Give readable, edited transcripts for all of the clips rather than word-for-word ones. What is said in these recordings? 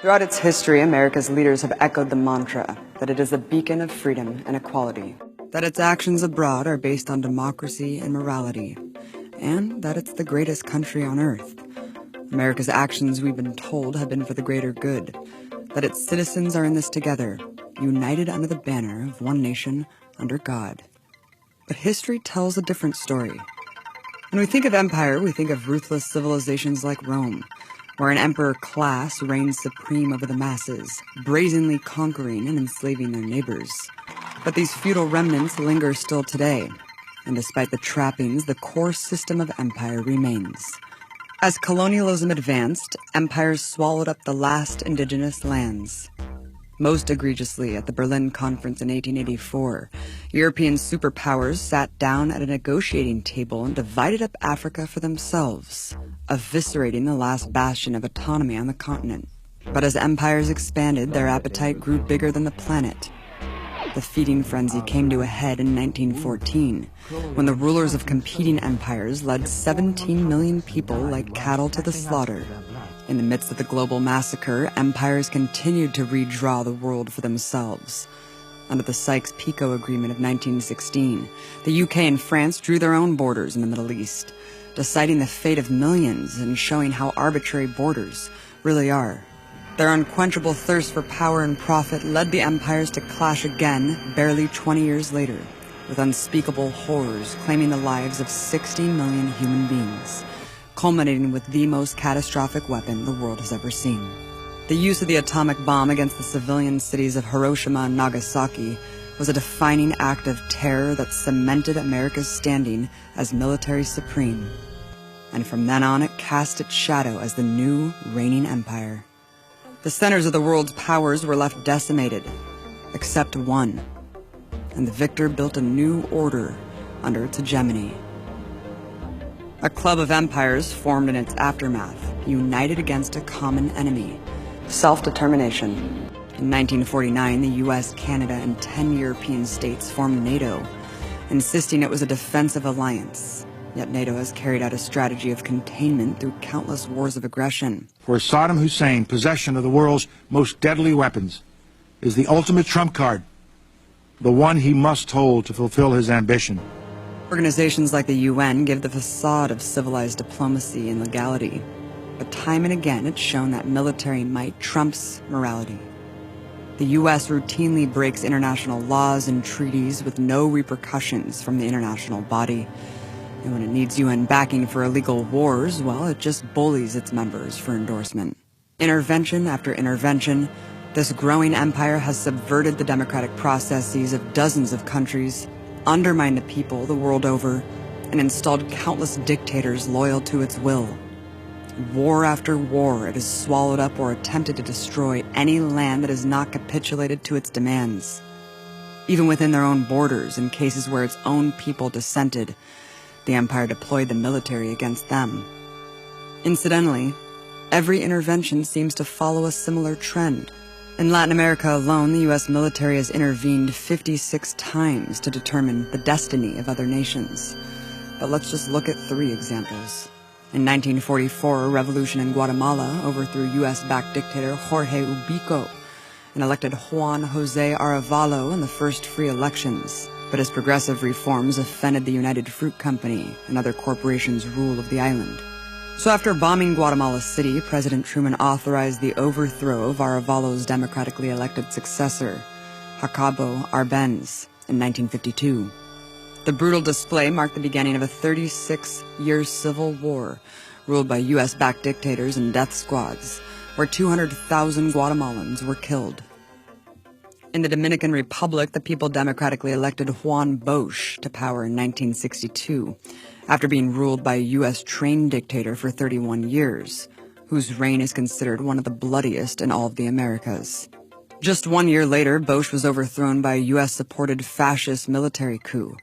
Throughout its history, America's leaders have echoed the mantra that it is a beacon of freedom and equality, that its actions abroad are based on democracy and morality, and that it's the greatest country on earth. America's actions, we've been told, have been for the greater good, that its citizens are in this together, united under the banner of one nation under God. But history tells a different story. When we think of empire, we think of ruthless civilizations like Rome, where an emperor class reigns supreme over the masses, brazenly conquering and enslaving their neighbors. But these feudal remnants linger still today, and despite the trappings, the core system of empire remains. As colonialism advanced, empires swallowed up the last indigenous lands. Most egregiously, at the Berlin Conference in 1884, European superpowers sat down at a negotiating table and divided up Africa for themselves, eviscerating the last bastion of autonomy on the continent. But as empires expanded, their appetite grew bigger than the planet. The feeding frenzy came to a head in 1914, when the rulers of competing empires led 17 million people like cattle to the slaughter. In the midst of the global massacre, empires continued to redraw the world for themselves. Under the Sykes-Picot Agreement of 1916, the UK and France drew their own borders in the Middle East, deciding the fate of millions and showing how arbitrary borders really are. Their unquenchable thirst for power and profit led the empires to clash again barely 20 years later, with unspeakable horrors claiming the lives of 60 million human beings, culminating with the most catastrophic weapon the world has ever seen. The use of the atomic bomb against the civilian cities of Hiroshima and Nagasaki was a defining act of terror that cemented America's standing as military supreme. And from then on, it cast its shadow as the new reigning empire. The centers of the world's powers were left decimated, except one, and the victor built a new order under its hegemony. A club of empires formed in its aftermath, united against a common enemy, self-determination. In 1949, the US, Canada, and 10 European states formed NATO, insisting it was a defensive alliance. Yet NATO has carried out a strategy of containment through countless wars of aggression. For Saddam Hussein, possession of the world's most deadly weapons is the ultimate trump card, the one he must hold to fulfill his ambition. Organizations like the UN give the facade of civilized diplomacy and legality, but time and again it's shown that military might trumps morality. The US routinely breaks international laws and treaties with no repercussions from the international body. And when it needs UN backing for illegal wars, well, it just bullies its members for endorsement. Intervention after intervention, this growing empire has subverted the democratic processes of dozens of countries, undermined the people the world over, and installed countless dictators loyal to its will. War after war, it has swallowed up or attempted to destroy any land that has not capitulated to its demands. Even within their own borders, in cases where its own people dissented, the empire deployed the military against them. Incidentally, every intervention seems to follow a similar trend. In Latin America alone, the U.S. military has intervened 56 times to determine the destiny of other nations. But let's just look at 3 examples. In 1944, a revolution in Guatemala overthrew U.S.-backed dictator Jorge Ubico and elected Juan José Arevalo in the first free elections. But his progressive reforms offended the United Fruit Company and other corporations' rule of the island. So after bombing Guatemala City, President Truman authorized the overthrow of Arevalo's democratically elected successor, Jacobo Arbenz, in 1952. The brutal display marked the beginning of a 36-year civil war ruled by U.S.-backed dictators and death squads, where 200,000 Guatemalans were killed. In the Dominican Republic, the people democratically elected Juan Bosch to power in 1962, after being ruled by a U.S.-trained dictator for 31 years, whose reign is considered one of the bloodiest in all of the Americas. Just 1 year later, Bosch was overthrown by a U.S.-supported fascist military coup.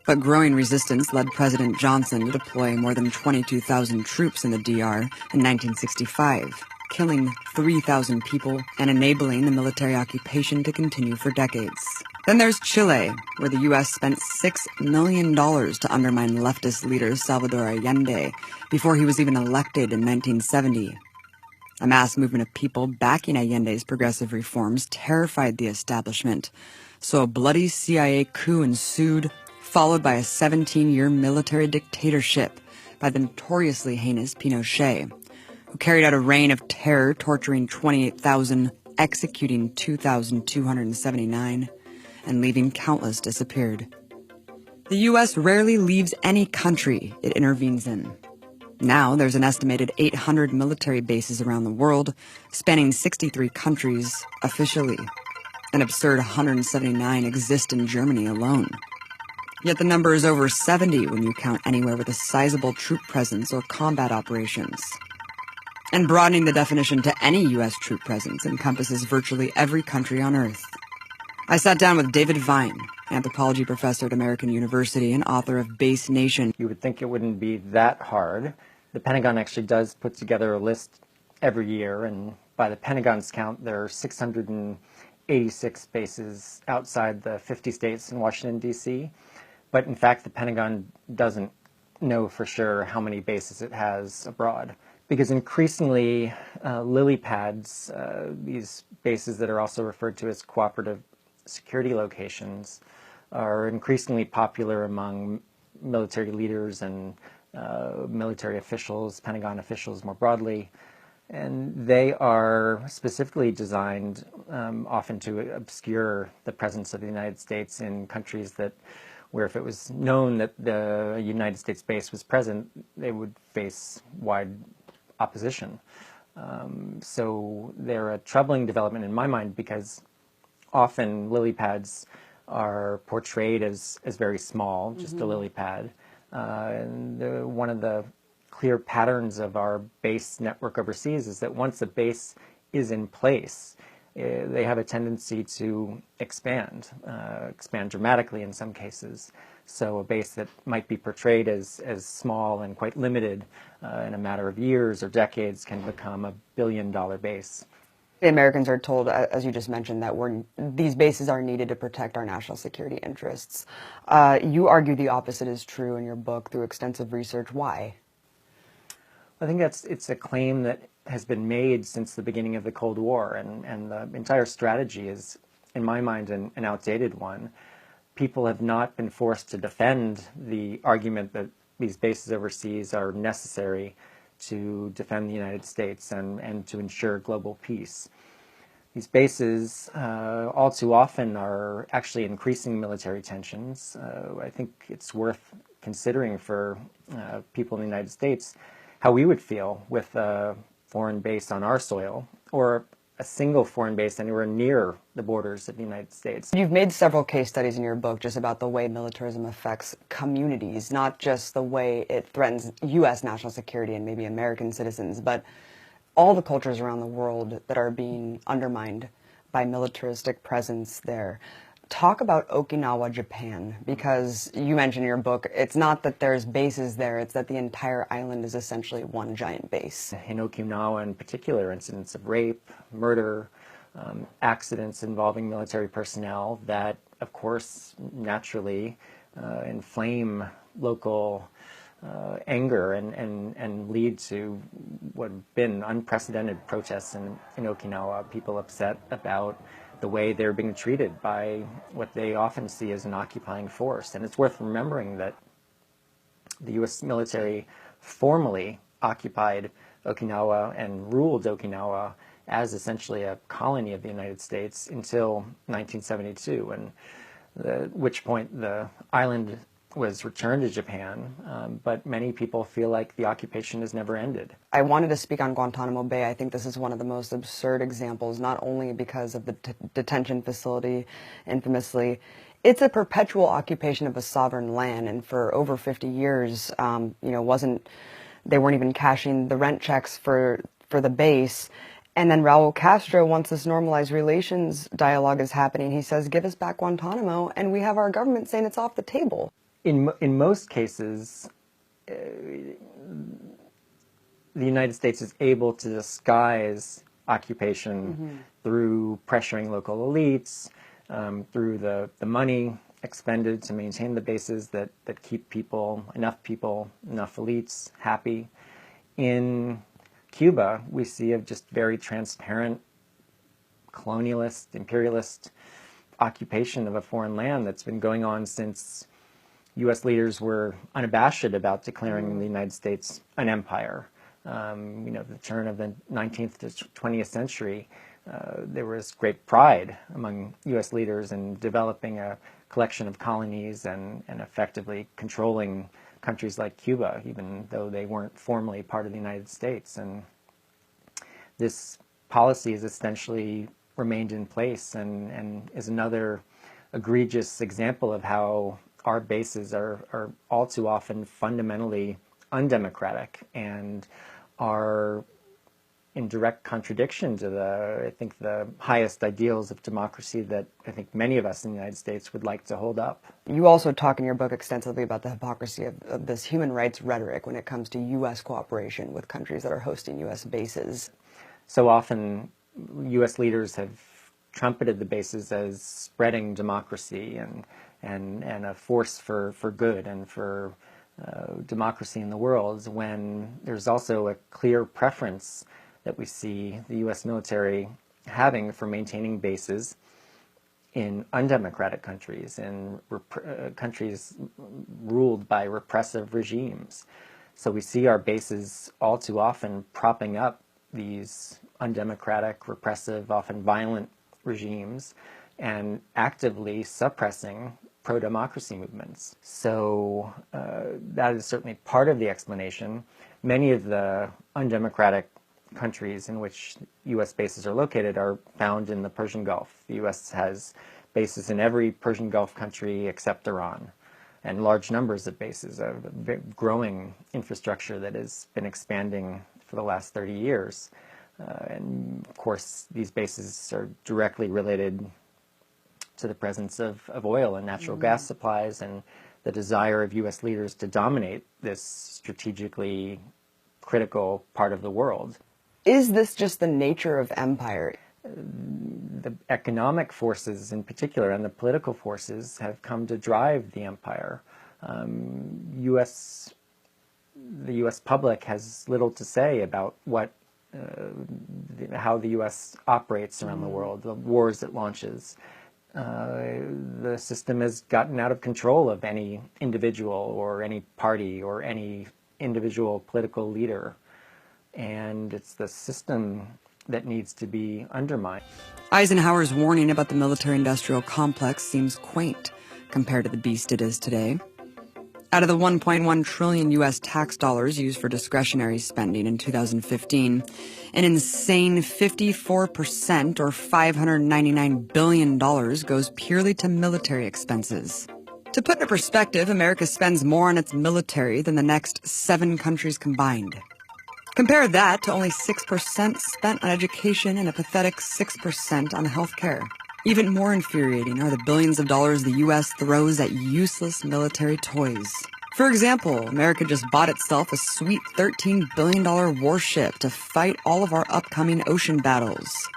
But growing resistance led President Johnson to deploy more than 22,000 troops in the DR in 1965, killing 3,000 people and enabling the military occupation to continue for decades. Then there's Chile, where the U.S. spent $6 million to undermine leftist leader Salvador Allende before he was even elected in 1970. A mass movement of people backing Allende's progressive reforms terrified the establishment, so a bloody CIA coup ensued, followed by a 17-year military dictatorship by the notoriously heinous Pinochet, who carried out a reign of terror, torturing 28,000, executing 2,279, and leaving countless disappeared. The U.S. rarely leaves any country it intervenes in. Now, there's an estimated 800 military bases around the world, spanning 63 countries officially. An absurd 179 exist in Germany alone. Yet the number is over 70 when you count anywhere with a sizable troop presence or combat operations. And broadening the definition to any U.S. troop presence encompasses virtually every country on Earth. I sat down with David Vine, anthropology professor at American University and author of Base Nation. You would think it wouldn't be that hard. The Pentagon actually does put together a list every year, and by the Pentagon's count, there are 686 bases outside the 50 states in Washington, D.C. But in fact, the Pentagon doesn't know for sure how many bases it has abroad. Because increasingly, lily pads, these bases that are also referred to as cooperative security locations, are increasingly popular among military leaders and military officials, Pentagon officials more broadly. And they are specifically designed often to obscure the presence of the United States in countries that, where if it was known that the United States base was present, they would face wide opposition. So they're a troubling development in my mind because often lily pads are portrayed as very small, just a lily pad. And one of the clear patterns of our base network overseas is that once a base is in place, they have a tendency to expand dramatically in some cases. So a base that might be portrayed as small and quite limited in a matter of years or decades can become a billion-dollar base. The Americans are told, as you just mentioned, that these bases are needed to protect our national security interests. You argue the opposite is true in your book through extensive research. Why? I think it's a claim that has been made since the beginning of the Cold War, and the entire strategy is, in my mind, an outdated one. People have not been forced to defend the argument that these bases overseas are necessary to defend the United States and to ensure global peace. These bases all too often are actually increasing military tensions. I think it's worth considering for people in the United States how we would feel with a foreign base on our soil or a single foreign base anywhere near the borders of the United States. You've made several case studies in your book just about the way militarism affects communities, not just the way it threatens U.S. national security and maybe American citizens, but all the cultures around the world that are being undermined by militaristic presence there. Talk about Okinawa, Japan, because you mentioned in your book, it's not that there's bases there, it's that the entire island is essentially one giant base. In Okinawa in particular, incidents of rape, murder, accidents involving military personnel that, of course, naturally inflame local anger and lead to what have been unprecedented protests in Okinawa, people upset about the way they're being treated by what they often see as an occupying force. And it's worth remembering that the U.S. military formally occupied Okinawa and ruled Okinawa as essentially a colony of the United States until 1972, at which point the island was returned to Japan, but many people feel like the occupation has never ended. I wanted to speak on Guantanamo Bay. I think this is one of the most absurd examples, not only because of the detention facility, infamously. It's a perpetual occupation of a sovereign land, and for over 50 years, they weren't even cashing the rent checks for the base. And then Raul Castro, once this normalized relations dialogue is happening, he says, give us back Guantanamo, and we have our government saying it's off the table. In most cases, the United States is able to disguise occupation through pressuring local elites, through the money expended to maintain the bases that keep enough elites happy. In Cuba, we see a just very transparent colonialist, imperialist occupation of a foreign land that's been going on since U.S. leaders were unabashed about declaring the United States an empire. The turn of the 19th to 20th century, there was great pride among U.S. leaders in developing a collection of colonies and effectively controlling countries like Cuba, even though they weren't formally part of the United States. And this policy has essentially remained in place and is another egregious example of how our bases are all too often fundamentally undemocratic and are in direct contradiction to I think the highest ideals of democracy that I think many of us in the United States would like to hold up. You also talk in your book extensively about the hypocrisy of this human rights rhetoric when it comes to U.S. cooperation with countries that are hosting U.S. bases. So often, U.S. leaders have trumpeted the bases as spreading democracy and a force for good and for democracy in the world, when there's also a clear preference that we see the U.S. military having for maintaining bases in undemocratic countries, in countries ruled by repressive regimes. So we see our bases all too often propping up these undemocratic, repressive, often violent regimes and actively suppressing pro-democracy movements. So that is certainly part of the explanation. Many of the undemocratic countries in which U.S. bases are located are found in the Persian Gulf. The U.S. has bases in every Persian Gulf country except Iran, and large numbers of bases, a growing infrastructure that has been expanding for the last 30 years. And of course, these bases are directly related to the presence of oil and natural gas supplies and the desire of U.S. leaders to dominate this strategically critical part of the world. Is this just the nature of empire? The economic forces in particular and the political forces have come to drive the empire. The U.S. public has little to say about how the U.S. operates around the world, the wars it launches. The system has gotten out of control of any individual or any party or any individual political leader. And it's the system that needs to be undermined. Eisenhower's warning about the military-industrial complex seems quaint compared to the beast it is today. Out of the 1.1 trillion U.S. tax dollars used for discretionary spending in 2015, an insane 54%, or $599 billion, goes purely to military expenses. To put into perspective, America spends more on its military than the next 7 countries combined. Compare that to only 6% spent on education and a pathetic 6% on healthcare. Even more infuriating are the billions of dollars the U.S. throws at useless military toys. For example, America just bought itself a sweet $13 billion warship to fight all of our upcoming ocean battles.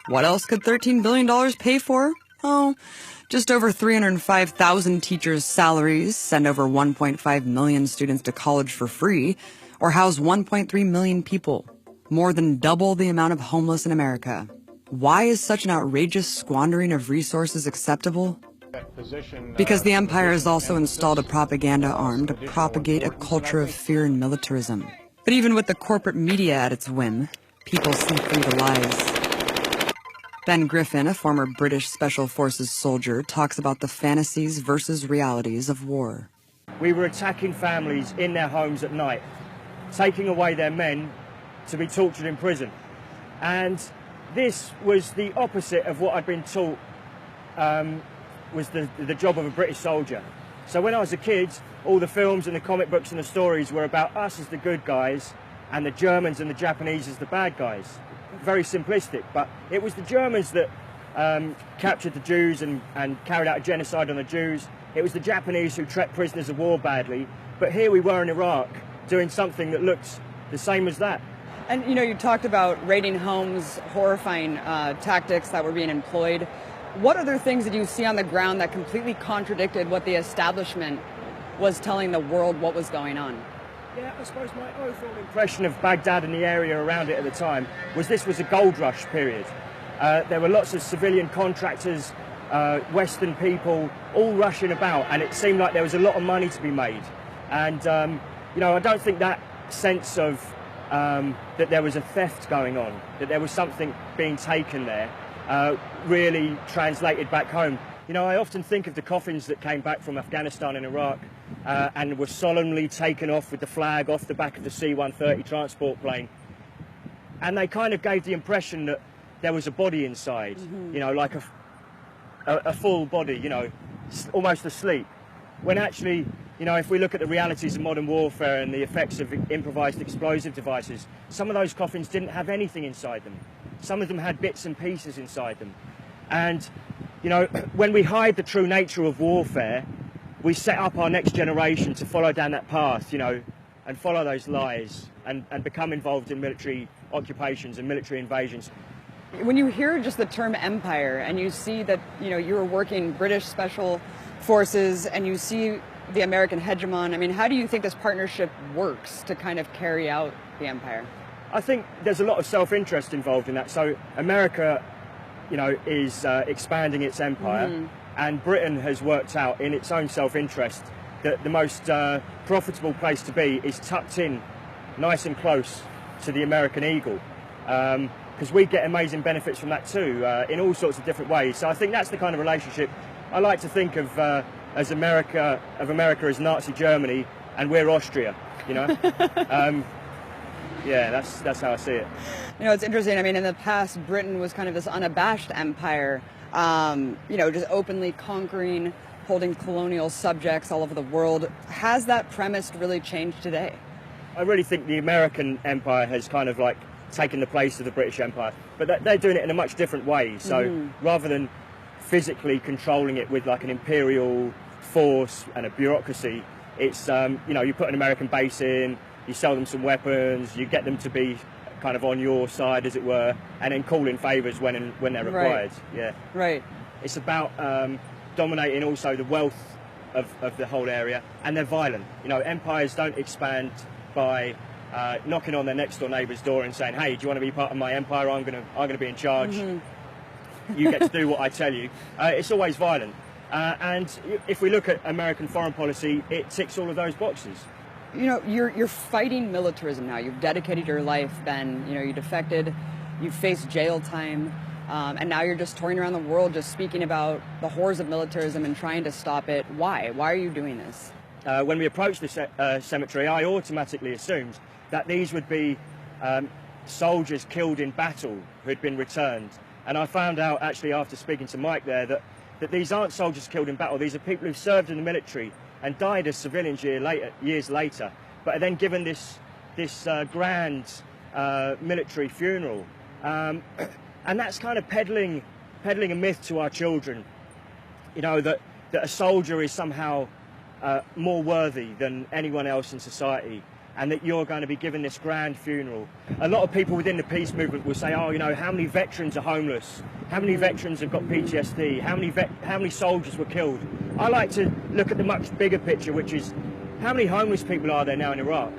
What else could $13 billion pay for? Oh, just over 305,000 teachers' salaries, send over 1.5 million students to college for free, or house 1.3 million people, more than double the amount of homeless in America. Why is such an outrageous squandering of resources acceptable? Because the empire has also installed a propaganda arm to propagate a culture of fear and militarism. But even with the corporate media at its whim, people see through the lies. Ben Griffin, a former British Special Forces soldier, talks about the fantasies versus realities of war. We were attacking families in their homes at night, taking away their men to be tortured in prison. And this was the opposite of what I'd been taught was the job of a British soldier. So when I was a kid, all the films and the comic books and the stories were about us as the good guys and the Germans and the Japanese as the bad guys. Very simplistic, but it was the Germans that captured the Jews and carried out a genocide on the Jews. It was the Japanese who treated prisoners of war badly. But here we were in Iraq doing something that looked the same as that. And, you know, you talked about raiding homes, horrifying tactics that were being employed. What other things did you see on the ground that completely contradicted what the establishment was telling the world what was going on? Yeah, I suppose my overall impression of Baghdad and the area around it at the time was this was a gold rush period. There were lots of civilian contractors, Western people, all rushing about, and it seemed like there was a lot of money to be made. And, you know, I don't think that sense of that there was a theft going on, that there was something being taken there, really translated back home. You know, I often think of the coffins that came back from Afghanistan and Iraq and were solemnly taken off with the flag off the back of the C-130 transport plane. And they kind of gave the impression that there was a body inside, you know, like a full body, you know, almost asleep. When actually, you know, if we look at the realities of modern warfare and the effects of improvised explosive devices, some of those coffins didn't have anything inside them. Some of them had bits and pieces inside them. And, you know, when we hide the true nature of warfare, we set up our next generation to follow down that path, you know, and follow those lies and become involved in military occupations and military invasions. When you hear just the term empire and you see that, you know, you were working British special forces and you see the American hegemon, I mean, how do you think this partnership works to kind of carry out the empire? I think there's a lot of self-interest involved in that. So America, you know, is expanding its empire, and Britain has worked out in its own self-interest that the most profitable place to be is tucked in nice and close to the American eagle, because we get amazing benefits from that too, in all sorts of different ways. So I think that's the kind of relationship I like to think of as America as Nazi Germany, and we're Austria, you know. Yeah, that's how I see it. You know, it's interesting. I mean, in the past, Britain was kind of this unabashed empire, you know, just openly conquering, holding colonial subjects all over the world. Has that premise really changed today? I really think the American empire has kind of like taken the place of the British Empire, but they're doing it in a much different way. So rather than physically controlling it with like an imperial force and a bureaucracy, it's, you know, you put an American base in, you sell them some weapons, you get them to be kind of on your side, as it were, and then call in favours when they're required. Right. Yeah. Right. It's about dominating also the wealth of the whole area, and they're violent. You know, empires don't expand by knocking on their next door neighbour's door and saying, "Hey, do you want to be part of my empire? I'm gonna be in charge. You get to do what I tell you." It's always violent, and if we look at American foreign policy, it ticks all of those boxes. You know, you're fighting militarism now. You've dedicated your life, Ben. You know, you defected, you faced jail time, and now you're just touring around the world just speaking about the horrors of militarism and trying to stop it. Why? Why are you doing this? When we approached the cemetery, I automatically assumed that these would be soldiers killed in battle who had been returned. And I found out, actually, after speaking to Mike there, that these aren't soldiers killed in battle. These are people who've served in the military and died as civilians years later, but are then given this grand military funeral. And that's kind of peddling a myth to our children, you know, that a soldier is somehow more worthy than anyone else in society, and that you're going to be given this grand funeral. A lot of people within the peace movement will say, oh, you know, how many veterans are homeless? How many veterans have got PTSD? How many soldiers were killed? I like to look at the much bigger picture, which is how many homeless people are there now in Iraq?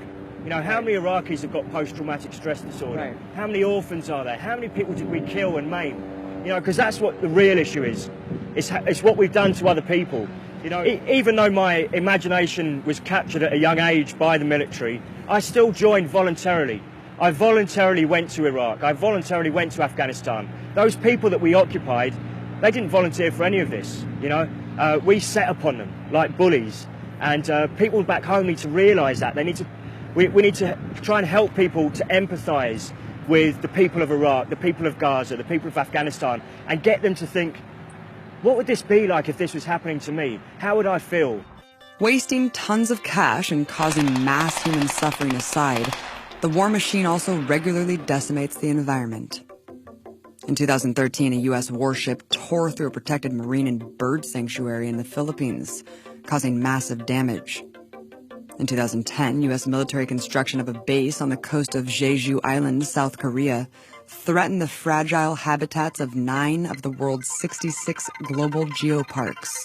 You know, how many Iraqis have got post-traumatic stress disorder? Right. How many orphans are there? How many people did we kill and maim? You know, because that's what the real issue is. It's what we've done to other people. You know, even though my imagination was captured at a young age by the military, I still joined voluntarily. I voluntarily went to Iraq. I voluntarily went to Afghanistan. Those people that we occupied, they didn't volunteer for any of this, you know. We set upon them like bullies. And people back home need to realise that. We need to try and help people to empathise with the people of Iraq, the people of Gaza, the people of Afghanistan, and get them to think, what would this be like if this was happening to me? How would I feel? Wasting tons of cash and causing mass human suffering aside, the war machine also regularly decimates the environment. In 2013, a U.S. warship tore through a protected marine and bird sanctuary in the Philippines, causing massive damage. In 2010, U.S. military construction of a base on the coast of Jeju Island, South Korea, threatened the fragile habitats of 9 of the world's 66 global geoparks.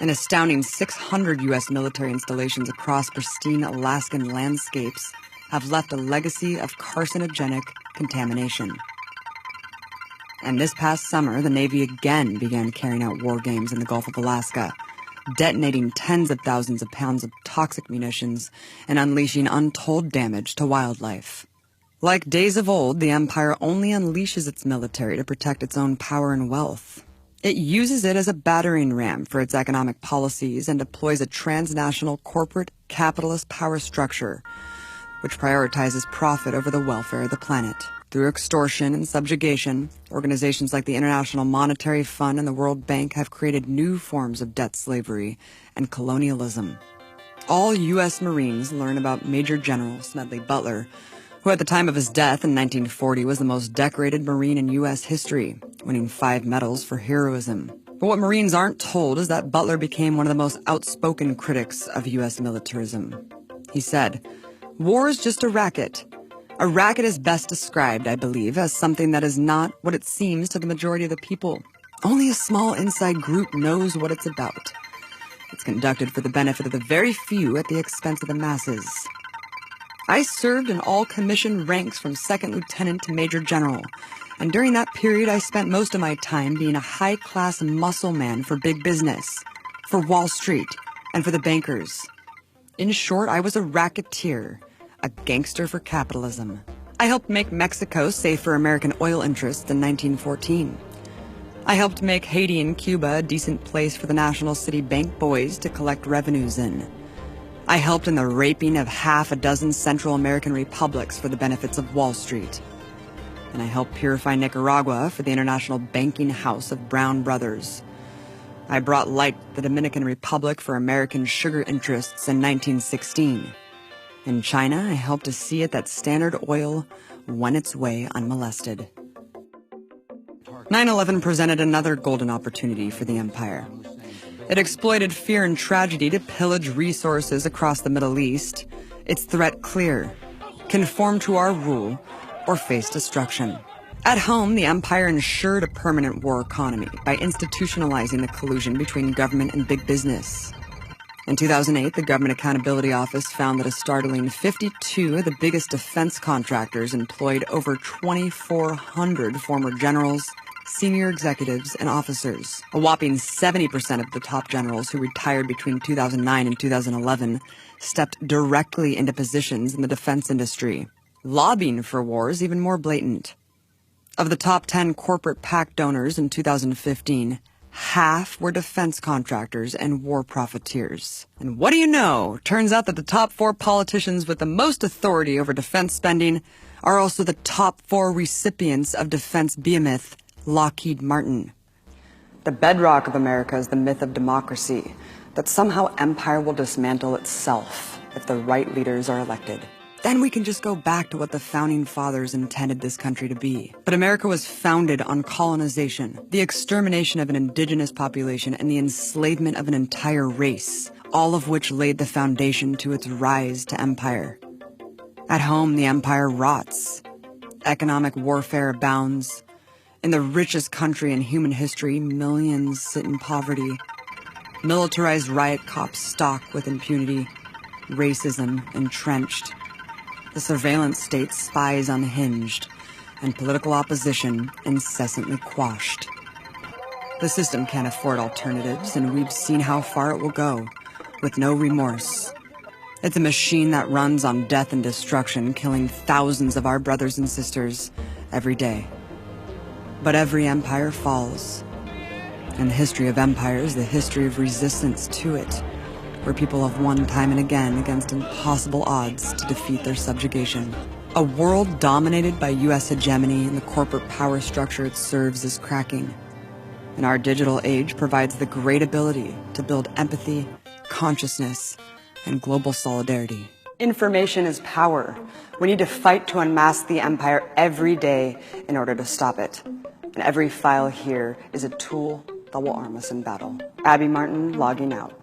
An astounding 600 U.S. military installations across pristine Alaskan landscapes have left a legacy of carcinogenic contamination. And this past summer, the Navy again began carrying out war games in the Gulf of Alaska, detonating tens of thousands of pounds of toxic munitions and unleashing untold damage to wildlife. Like days of old, the Empire only unleashes its military to protect its own power and wealth. It uses it as a battering ram for its economic policies and deploys a transnational corporate capitalist power structure which prioritizes profit over the welfare of the planet. Through extortion and subjugation, organizations like the International Monetary Fund and the World Bank have created new forms of debt slavery and colonialism. All U.S. Marines learn about Major General Smedley Butler, who at the time of his death in 1940 was the most decorated Marine in U.S. history, winning 5 medals for heroism. But what Marines aren't told is that Butler became one of the most outspoken critics of U.S. militarism. He said, "War is just a racket. A racket is best described, I believe, as something that is not what it seems to the majority of the people. Only a small inside group knows what it's about. It's conducted for the benefit of the very few at the expense of the masses." I served in all commissioned ranks from second lieutenant to major general, and during that period I spent most of my time being a high-class muscle man for big business, for Wall Street, and for the bankers. In short, I was a racketeer, a gangster for capitalism. I helped make Mexico safe for American oil interests in 1914. I helped make Haiti and Cuba a decent place for the National City Bank boys to collect revenues in. I helped in the raping of half a dozen Central American republics for the benefits of Wall Street. And I helped purify Nicaragua for the International Banking House of Brown Brothers. I brought light to the Dominican Republic for American sugar interests in 1916. In China, I helped to see it that Standard Oil went its way unmolested. 9/11 presented another golden opportunity for the Empire. It exploited fear and tragedy to pillage resources across the Middle East, its threat clear: conform to our rule or face destruction. At home, the Empire ensured a permanent war economy by institutionalizing the collusion between government and big business. In 2008, the Government Accountability Office found that a startling 52 of the biggest defense contractors employed over 2,400 former generals, senior executives, and officers. A whopping 70% of the top generals who retired between 2009 and 2011 stepped directly into positions in the defense industry. Lobbying for war is even more blatant. Of the top 10 corporate PAC donors in 2015, half were defense contractors and war profiteers. And what do you know? Turns out that the top 4 politicians with the most authority over defense spending are also the top 4 recipients of defense behemoth Lockheed Martin. The bedrock of America is the myth of democracy, that somehow empire will dismantle itself if the right leaders are elected. Then we can just go back to what the founding fathers intended this country to be. But America was founded on colonization, the extermination of an indigenous population, and the enslavement of an entire race, all of which laid the foundation to its rise to empire. At home, the empire rots. Economic warfare abounds. In the richest country in human history, millions sit in poverty. Militarized riot cops stalk with impunity. Racism entrenched. The surveillance state spies unhinged, and political opposition incessantly quashed. The system can't afford alternatives, and we've seen how far it will go, with no remorse. It's a machine that runs on death and destruction, killing thousands of our brothers and sisters every day. But every empire falls, and the history of empire is the history of resistance to it, where people have won time and again against impossible odds to defeat their subjugation. A world dominated by U.S. hegemony and the corporate power structure it serves is cracking. And our digital age provides the great ability to build empathy, consciousness, and global solidarity. Information is power. We need to fight to unmask the empire every day in order to stop it. And every file here is a tool that will arm us in battle. Abby Martin, logging out.